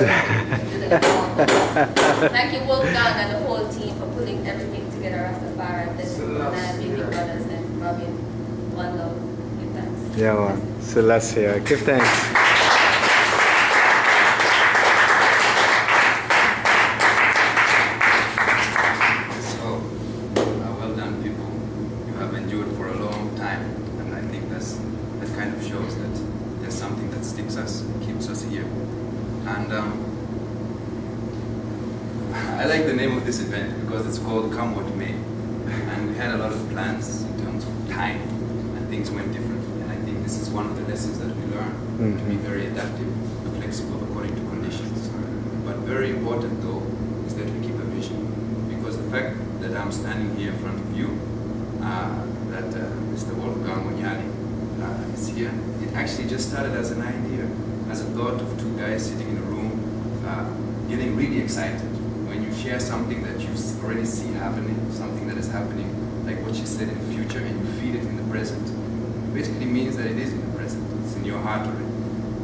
Thank you, Wolfgang, and the whole team for putting everything together. Rastafari, and Binghi Brothers, and Robin. One love. Give thanks. Yeah, man. Celestia. Give thanks. So, well done, people. You have endured for a long time, and I think that kind of shows that there's something that sticks us, keeps us here. And I like the name of this event because it's called Come What May. And we had a lot of plans in terms of time, and things went differently. And I think this is one of the lessons that we learn, to be very adaptive and flexible according to conditions. But very important though is that we keep a vision, because the fact that I'm standing here in front of you, that Mr. Wolfgang Onyeali is here, it actually just started as an idea, as a thought of two guys sitting in a room, getting really excited when you share something that you already see happening, something that is happening, like what you said, in the future, and you feel it in the present. It basically means that it is in the present, it's in your heart already.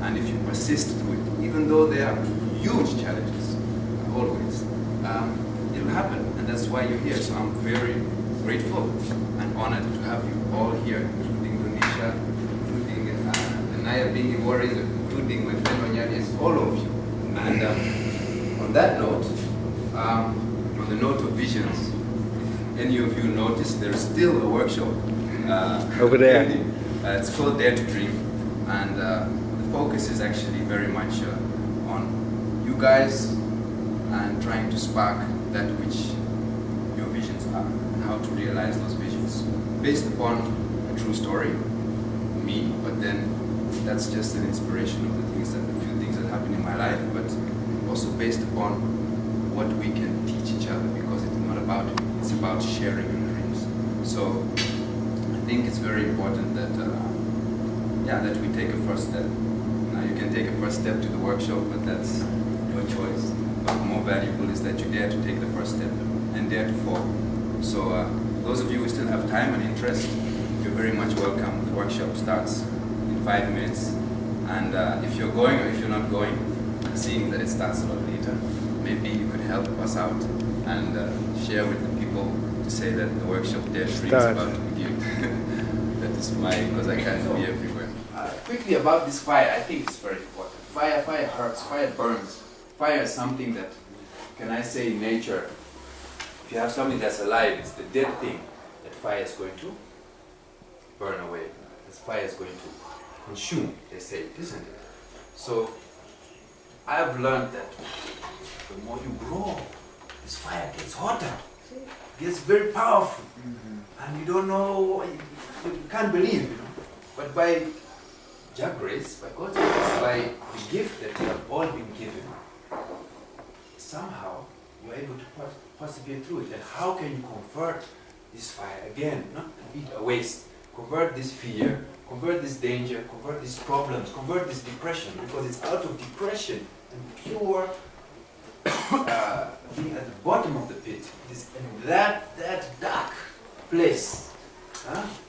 And if you persist through it, even though there are huge challenges, always, it'll happen, and that's why you're here. So I'm very grateful and honored to have you all here, including Donisha, including the Binghi Warriors, including my friend Onyeali, all of you. And on that note, on the note of visions, if any of you notice, there's still a workshop over there. It's called Dare to Dream, and the focus is actually very much on you guys and trying to spark that which your visions are and how to realize those visions based upon a true story, me, but then that's just an inspiration of the few things that happen in my life, but also based upon what we can teach each other, because it's not about me, it's about sharing your dreams. So I think it's very important that that we take a first step. Now you can take a first step to the workshop, but that's your choice. But more valuable is that you dare to take the first step and dare to fall. So those of you who still have time and interest, you're very much welcome. The workshop starts in 5 minutes. And if you're going or if you're not going, seeing that it starts a lot later, maybe you could help us out and share with the people to say that the workshop Dare to Dream is about to begin. That is why, because I can't be everywhere. Quickly about this fire, I think it's very important. Fire hurts, fire burns. Fire is something that, can I say, in nature, if you have something that's alive, it's the dead thing that fire is going to burn away. This fire is going to consume, they say, isn't it? So I've learned that the more you grow, this fire gets hotter, gets very powerful, and you don't know, you can't believe, you know. But by God's grace, by God's grace, by the gift that you have all been given, somehow you're able to persevere through it. And how can you convert this fire again, not be a waste? Convert this fear, convert this danger, convert these problems, convert this depression, because it's out of depression and pure being at the bottom of the pit. It's in that dark place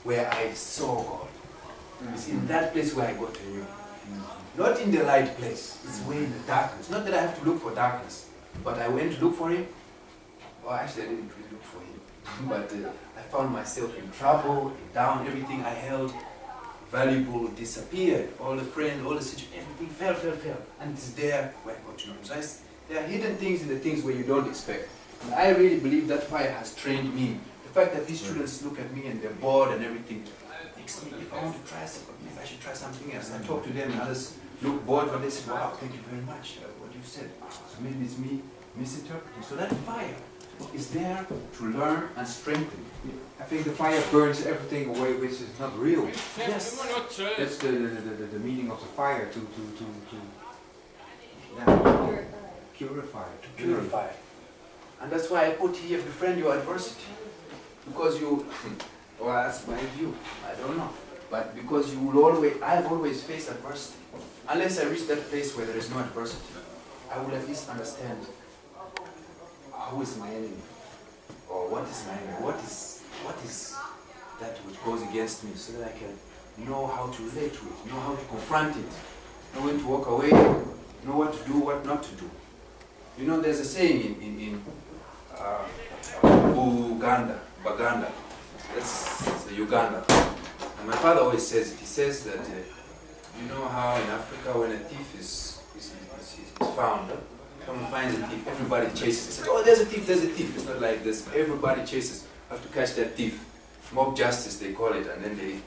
where I saw God. It's in that place where I got to you. Not in the light place. It's way in the darkness. Not that I have to look for darkness, but I went to look for him. Well, actually, I didn't really look for him. But I found myself in trouble, down, everything I held valuable disappeared. All the friends, all the situation, everything fell. And it's there where I got to know. So there are hidden things in the things where you don't expect. And I really believe that fire has trained me. The fact that these students look at me and they're bored and everything makes me, if I want to try something, maybe I should try something else. I talk to them and others look bored, but they say, wow, thank you very much, what you said. So maybe it's me misinterpreting. So that fire is there to learn and strengthen. I think the fire burns everything away which is not real. Yes. That's the meaning of the fire, to purify. Purify. And that's why I put here, befriend your adversity. Because you, well, that's my view, I don't know. But because you will always, I've always faced adversity. Unless I reach that place where there is no adversity, I will at least understand who is my enemy, or what is my enemy, what is that which goes against me, so that I can know how to relate to it, know how to confront it, know when to walk away, know what to do, what not to do. You know, there's a saying in Baganda, that's Uganda. And my father always says it. He says that, you know how in Africa when a thief is found, someone finds a thief, everybody chases. He says, oh, there's a thief, there's a thief. It's not like this. Everybody chases, have to catch that thief. Mob justice, they call it, and then they...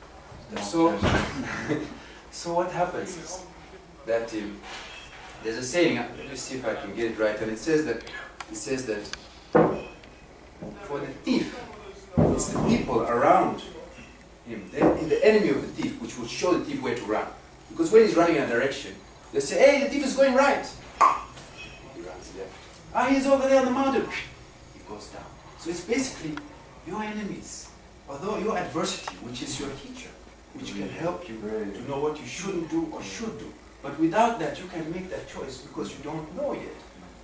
So what happens is that there's a saying, let me see if I can get it right, and it says that for the thief, it's the people around him, the enemy of the thief, which will show the thief where to run. Because when he's running in a direction, they say, hey, the thief is going right. He runs left. Ah, he's over there on the mountain. He goes down. So it's basically your enemies, although your adversity, which is your teacher, which can help you to know what you shouldn't do or should do. But without that, you can make that choice because you don't know yet.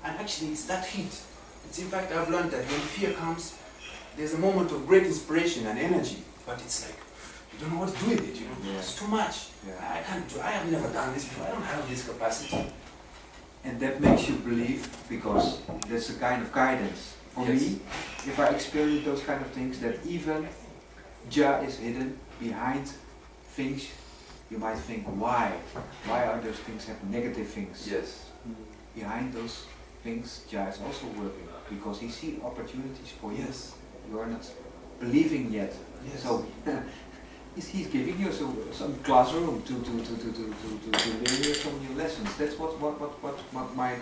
And actually, it's that heat. It's in fact, I've learned that when fear comes, there's a moment of great inspiration and energy, but it's like, you don't know what to do with it, you know? Yeah. It's too much. Yeah. I can't do, I have never done this before, I don't have this capacity. And that makes you believe, because that's a kind of guidance. For me, if I experience those kind of things, that even Jah is hidden behind things, you might think, why? Why are those things happening? Negative things. Yes. Behind those things, Jah is also working, because he sees opportunities for you. Yes. You are not believing yet. Yes. So he's giving you some classroom to learn some new lessons. That's what my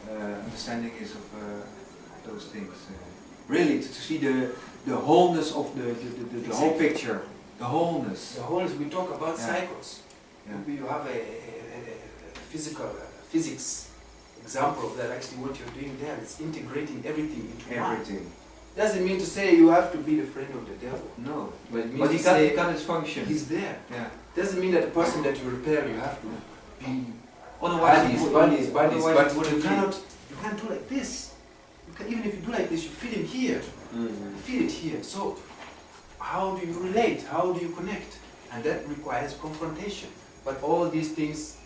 understanding is of those things. Really, to see the wholeness of the whole picture. The wholeness. The wholeness, we talk about cycles. Yeah. Maybe you have a physics example of that. Actually what you're doing there, it's integrating everything into one. Doesn't mean to say you have to be the friend of the devil. No, but it means but he got his function. He's there. Yeah. Doesn't mean that the person that you repel, you have to be buddies. But you can't do like this. You can, even if you do like this, you feel him here. You feel it here. So how do you relate? How do you connect? And that requires confrontation. But all these things,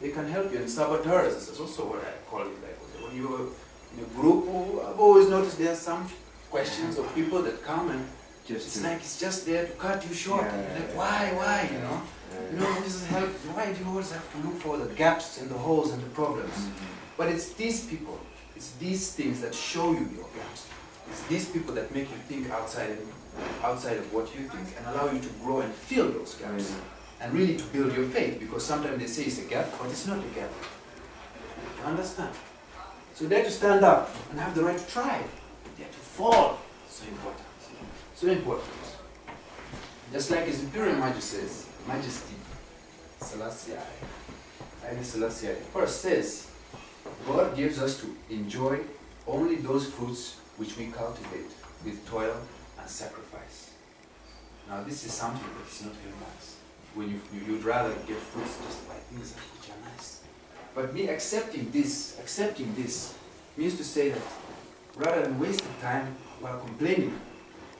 they can help you. And saboteurs is also what I call it. Like when you're in a group, I've always noticed there are some questions of people that come and it's just there to cut you short. Like, why, you know? You know, this is help. Why do you always have to look for the gaps and the holes and the problems? But it's these people, it's these things that show you your gaps. It's these people that make you think outside of what you think and allow you to grow and fill those gaps. And really to build your faith, because sometimes they say it's a gap, but it's not a gap. You understand? So they're to stand up and have the right to try. They're to fall. So important. So important. Just like His Imperial Majesty, Selassie, Haile Selassie, first says, God gives us to enjoy only those fruits which we cultivate with toil and sacrifice. Now this is something that is not very nice. When you'd rather get fruits just by things which are nice. But me accepting this means to say that rather than wasting time while complaining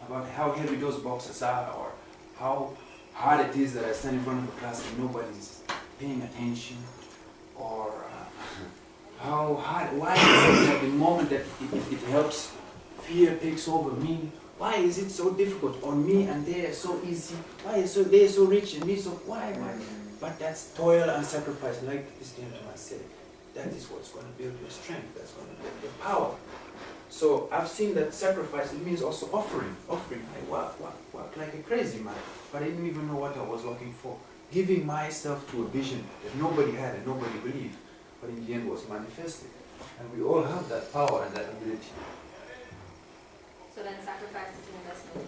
about how heavy those boxes are or how hard it is that I stand in front of a class and nobody's paying attention, or how hard, why is it that the moment that it helps, fear takes over me? Why is it so difficult on me and they are so easy? Why is they so rich and me so, why? But that's toil and sacrifice, like this gentleman said. That is what's going to build your strength, that's going to build your power. So I've seen that sacrifice, it means also offering. I work like a crazy man, but I didn't even know what I was looking for. Giving myself to a vision that nobody had and nobody believed, but in the end was manifested. And we all have that power and that ability. So then sacrifice is an investment.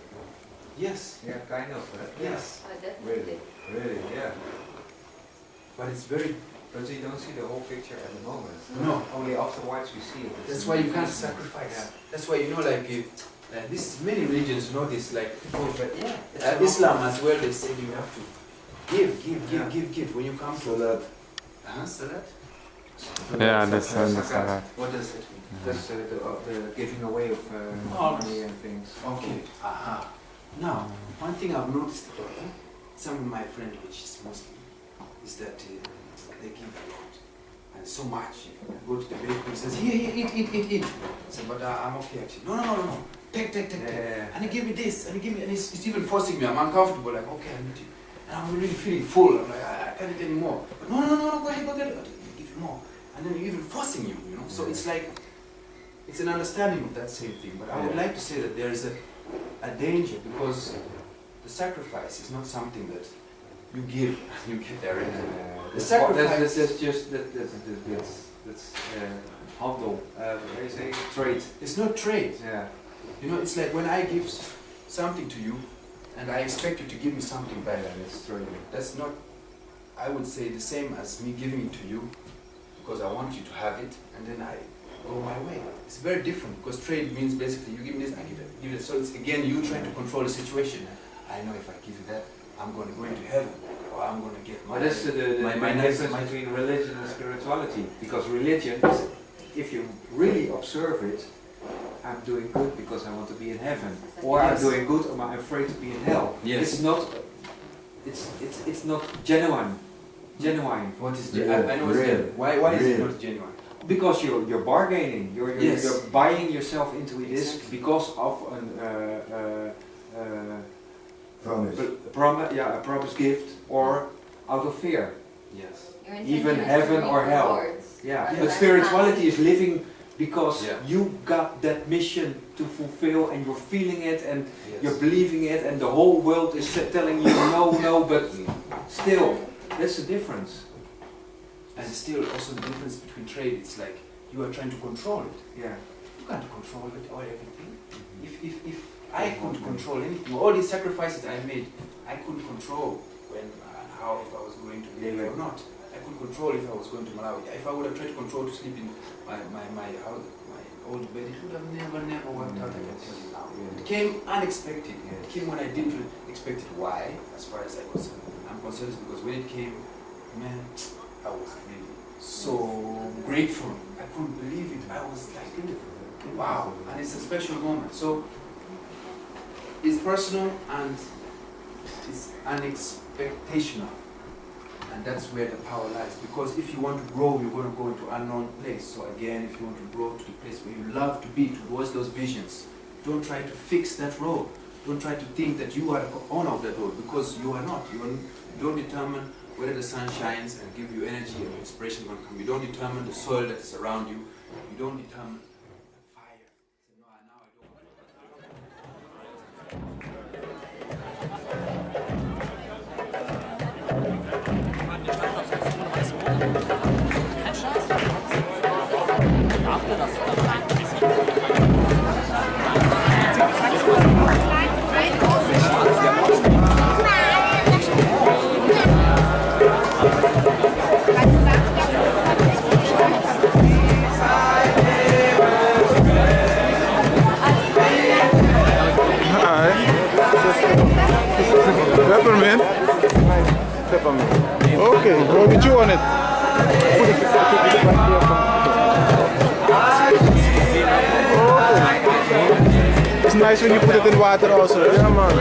Yes. Yeah, kind of. Yes. Definitely. Really, yeah. But it's very... But you don't see the whole picture at the moment. No. Only afterwards we see it. That's why you can't sacrifice. Yeah. That's why, you know, like, this many religions know this, like, Islam as well, they say you have to give. When you come to that. Salat? Yeah, that's right. What does it mean? That's the giving away of money and things. Okay. Now, one thing I've noticed about some of my friends, which is Muslim, is that they give a lot. And so much. You go to the bakery and says, here, eat. I say, but I'm okay actually. No. Take. And they give me this, and it's even forcing me. I'm uncomfortable, like, okay, I need you. And I'm really feeling full. I'm like, I can't eat anymore. But no, go ahead, get it. Give you more. And then you're even forcing you, you know. So it's like, it's an understanding of that same thing. But I would like to say that there is a danger, because the sacrifice is not something that you give and you get there. The sacrifice. That's handel. How do you say? Trade. It's not trade. Yeah. You know, it's like when I give something to you, and I expect you to give me something back. That's trade. That's not, I would say, the same as me giving it to you because I want you to have it, and then I go my way. It's very different, because trade means basically you give me this, I give it. So it's again you trying to control the situation. I know if I give you that, I'm going to go into heaven, or I'm going to get my. But that's the difference between religion and spirituality. Because religion is, if you really observe it, I'm doing good because I want to be in heaven, or I'm doing good or I'm afraid to be in hell. Yes. It's not. It's not genuine. Genuine. What is genuine? I know it's genuine. Why is it not genuine? Because you're bargaining. You're buying yourself into this because of a promise gift, or out of fear. Yes. Even heaven or hell. Yeah. But spirituality is living because you got that mission to fulfill, and you're feeling it, and you're believing it, and the whole world is telling you no, but still, that's the difference. And still also the difference between trade, it's like you are trying to control it. Yeah. You can't control it or everything. If I could control anything, all these sacrifices I made, I couldn't control when and how, if I was going to be or not. I could control if I was going to Malawi. If I would have tried to control to sleep in my old bed, it would have never worked out, I can tell you now. It came unexpected. It came when I didn't expect it. Why? As far as I'm concerned, is because when it came, man, I was really so grateful. I couldn't believe it. I was like, wow. And it's a special moment. So it's personal and it's unexpectational. And that's where the power lies. Because if you want to grow, you're going to go into unknown place. So again, if you want to grow to the place where you love to be, towards those visions, don't try to fix that road. Don't try to think that you are the owner of that road, because you are not. You don't determine whether the sun shines and give you energy and inspiration going to come. You don't determine the soil that's around you. You don't determine the fire. So no, now I don't want to. Peppermint? Peppermint. Okay, we'll get you on it. Okay. It's nice when you put it in water also. Yeah, man.